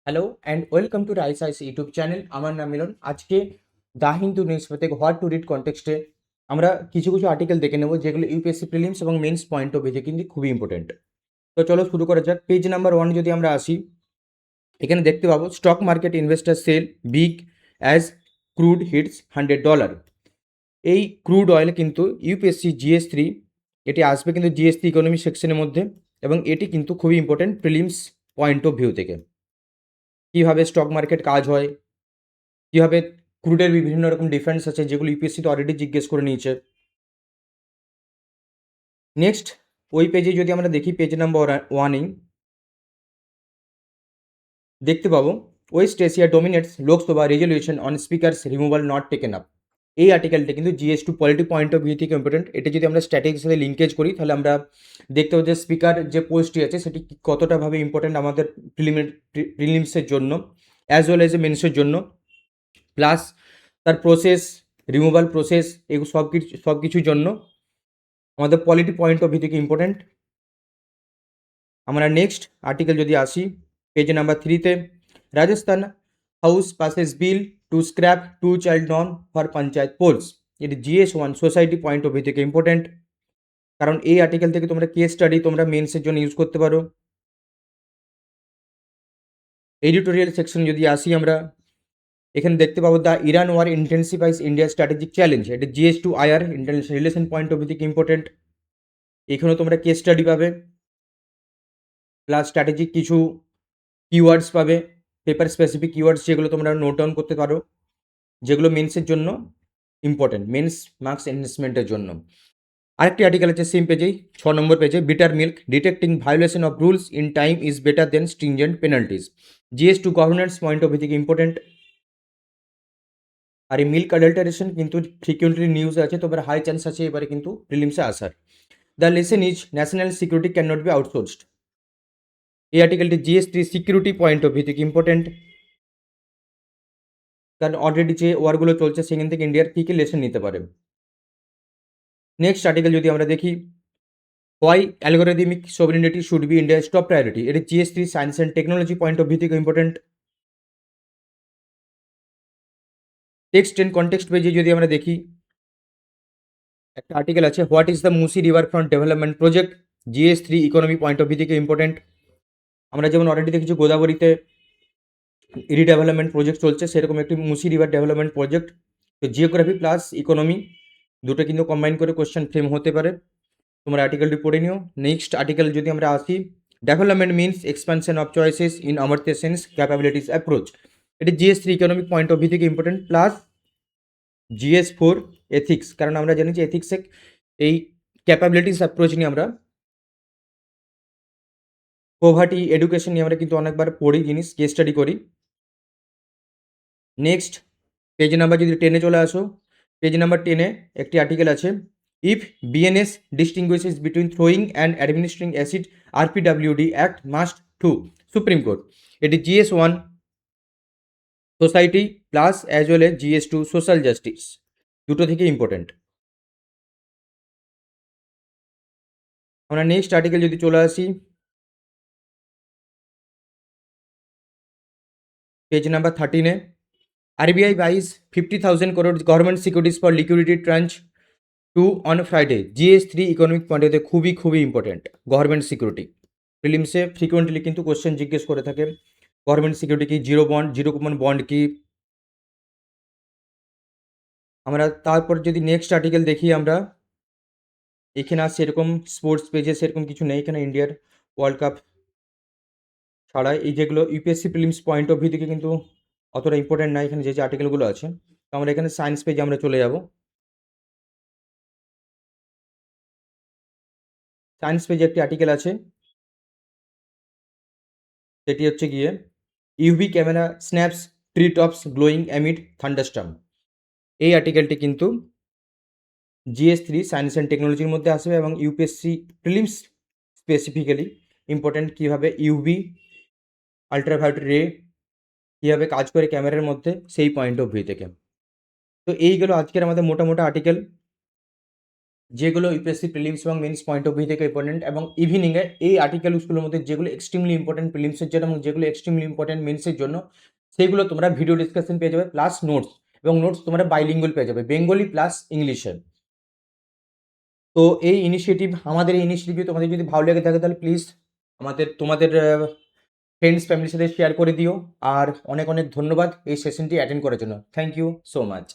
Hello and welcome to Rice IAS YouTube channel. আমার নাম মিলন। আজকে দ্য হিন্দু নিউজ থেকে হোয়াট টু রিড কনটেক্সটে আমরা কিছু কিছু আর্টিকেল দেখে নেব যেগুলো ইউপিএসসি প্রিলিমস এবং মেন্স পয়েন্ট অফ ভিউ কিন্তু খুবই ইম্পর্টেন্ট। তো চলো শুরু করা যাক। পেজ নাম্বার 1 যদি আমরা আসি, এখানে দেখতে পাবো stock market investor sell big as crude hits $100। এই ক্রুড অয়েল কিন্তু ইউপিএসসি জিএস3, এটি আসবে কিন্তু জিএস3 ইকোনমি সেকশনের মধ্যে, এবং এটি কিন্তু খুবই important prelims point of view থেকে। কীভাবে স্টক মার্কেট কাজ হয়, কীভাবে ক্রুডের বিভিন্ন রকম ডিফারেন্স আছে যেগুলো ইউপিএসসি তো অলরেডি জিজ্ঞেস করে নিয়েছে। নেক্সট ওই পেজে যদি আমরা দেখি, পেজ নাম্বার 1 দেখতে পাবো West Asia dominates Lok Sabha resolution on speaker's removal not taken up. এই আর্টিকেলটা কিন্তু GS two polity point of view থেকে ইম্পর্টেন্ট। এটা যদি আমরা স্ট্র্যাটেজির সাথে লিঙ্কেজ করি তাহলে আমরা দেখতে পাবো যে স্পিকার যে পোস্টটি আছে সেটি কতটাভাবে ইম্পর্টেন্ট আমাদের প্রিলিমসের জন্য অ্যাজ ওয়েল এজ এ মেন্সের জন্য, প্লাস তার প্রসেস, রিমুভাল প্রসেস, এগুলো সব কিছুর জন্য আমাদের পলিটি পয়েন্ট অফ ভিউ থেকে ইম্পর্টেন্ট। আমরা নেক্সট আর্টিকেল যদি আসি, পেজ নাম্বার 3তে Rajasthan house passes bill to scrap 2 child norm for panchayat polls. এটি GS1 society point of view থেকে ইম্পর্টেন্ট, কারণ এই আর্টিকেল থেকে তোমরা কেস স্টাডি তোমরা মেন্সের জন্য ইউজ করতে পারো। এডিটোরিয়াল সেকশন যদি আসি আমরা, এখানে দেখতে পাবো the Iran war intensifies India strategic challenge. এটা GS2 IR international relation point of view থেকে ইম্পর্টেন্ট। এখানেও তোমরা কেস স্টাডি পাবে, প্লাস স্ট্র্যাটেজিক কিছু কিওয়ার্ডস পাবে, পেপার স্পেসিফিক কিওয়ার্ডস যেগুলো তোমরা নোট ডাউন করতে পারো, যেগুলো মেন্সের জন্য ইম্পর্টেন্ট, মেন্স মার্কস এনহ্যান্সমেন্টের জন্য। আরেকটি আর্টিকেল আছে সেম পেজেই, 6 নম্বর পেজে, bitter milk detecting violation of rules in time is better then স্ট্রিংজেন্ট penalties. GS2 governance point of view থেকে ইম্পর্টেন্ট। আর এই মিল্ক অ্যাডাল্টারেশন কিন্তু ফ্রিকুয়েন্টলি নিউজ আছে, তো এবার হাই চান্স আছে এবারে কিন্তু প্রিলিমসে আসার। The lesson is national security can not be outsourced. এই আর্টিকেলটি GS3 security point of view থেকে ইম্পর্টেন্ট, কারণ অলরেডি যে ওয়ারগুলো চলছে সেখান থেকে ইন্ডিয়ার কী কী লেসন নিতে পারে। নেক্সট আর্টিকেল যদি আমরা দেখি, why algorithmic sovereignty should be India's top priority. এটা GS3 science and technology point of view থেকে ইম্পর্টেন্ট। টেক্সট এন্ড কনটেক্সট পেজে যদি আমরা দেখি, একটা আর্টিকেল আছে what is the Musi river front development project. GS3 economy point of view থেকে important. আমরা যেমন অলরেডি দেখেছি গোদাবরীতে রিডেভেলপমেন্ট প্রজেক্ট চলছে, সেরকম একটি মুসি রিভার ডেভেলপমেন্ট প্রজেক্ট। তো জিওগ্রাফি প্লাস ইকোনমি দুটো কিন্তু কম্বাইন করে কোশ্চেন ফ্রেম হতে পারে, তোমরা আর্টিকেলটি পড়ে নিও। নেক্সট আর্টিকেল যদি আমরা আসি, development means expansion of choices in Amartya sense capabilities approach. এটি GS3 economic point of view থেকে ইম্পর্টেন্ট, প্লাস GS4 এথিক্স, কারণ আমরা জানি যে এথিক্সে এই ক্যাপাবিলিটিস অ্যাপ্রোচ নিয়ে আমরা পোভার্টি এডুকেশন নিয়ে আমরা কিন্তু অনেকবার পড়ি জিনিস, কেস স্টাডি করি। নেক্সট পেজ নাম্বার যদি 10-এ চলে আসো, পেজ নাম্বার 10-এ একটি আর্টিকেল আছে, if BNS distinguishes between throwing and administering acid RPWD act must to Supreme Court. এটি GS1 society plus as well as GS2 social justice, দুটো থেকে important. আমরা নেক্সট আর্টিকেল যদি চলে আসি, পেজ নাম্বার 13-এ, RBI buys 50,000 crore government securities for liquidity tranche two on Friday. GS3 economic পয়েন্টে খুবই খুবই ইম্পর্টেন্ট গভর্নমেন্ট সিকিউরিটি। প্রিলিমসে ফ্রিকুয়েন্টলি কিন্তু কোশ্চেন জিজ্ঞেস করে থাকে গভর্নমেন্ট সিকিউরিটি কি, জিরো কুপন বন্ড কি। আমরা তারপর যদি নেক্সট আর্টিকেল দেখি, আমরা এখানে আর সেরকম স্পোর্টস পেজে সেরকম কিছু নেই, এখানে ইন্ডিয়ার ওয়ার্ল্ড কাপ ছাড়া এই যেগুলো UPSC prelims point of view থেকে কিন্তু অতটা ইম্পর্টেন্ট না এখানে যে আর্টিকেলগুলো আছে। তো আমরা এখানে সায়েন্স পেজে আমরা চলে যাব। সায়েন্স পেজে একটি আর্টিকেল আছে, সেটি হচ্ছে গিয়ে UV camera snaps tree tops glowing amid thunderstorm. এই আর্টিকেলটি কিন্তু GS3 সায়েন্স অ্যান্ড টেকনোলজির মধ্যে আসবে, এবং ইউপিএসসি প্রিলিমস স্পেসিফিক্যালি ইম্পর্টেন্ট, কীভাবে ইউভি আল্ট্রাভায়োলেট রে কীভাবে কাজ করে ক্যামেরার মধ্যে সেই পয়েন্ট অফ ভিউ থেকে। তো এইগুলো আজকের আমাদের মোটা মোটা আর্টিকেল, যেগুলো ইউপিএসসি প্রিলিমস এবং মেন্স পয়েন্ট অফ ভিউ থেকে ইম্পর্টেন্ট, এবং ইভিনিংয়ে এই আর্টিকেলসগুলোর মধ্যে যেগুলো এক্সট্রিমলি ইম্পর্টেন্ট প্রিলিমসের জন্য এবং যেগুলো এক্সট্রিমলি ইম্পর্টেন্ট মেন্সের জন্য, সেগুলো তোমরা ভিডিও ডিসকাশন পেয়ে যাবে, প্লাস নোটস, এবং নোটস তোমরা বাইলিঙ্গুয়াল পেয়ে যাবে, বেঙ্গলি প্লাস ইংলিশের। তো এই ইনিশিয়েটিভ, আমাদের এই ইনিশিয়েটিভ তোমাদের যদি ভালো লেগে থাকে তাহলে প্লিজ তোমাদের ফ্রেন্ডস ফ্যামিলির সাথে শেয়ার করে দিও। আর অনেক অনেক ধন্যবাদ এই সেশনটি অ্যাটেন্ড করার জন্য। Thank you so much.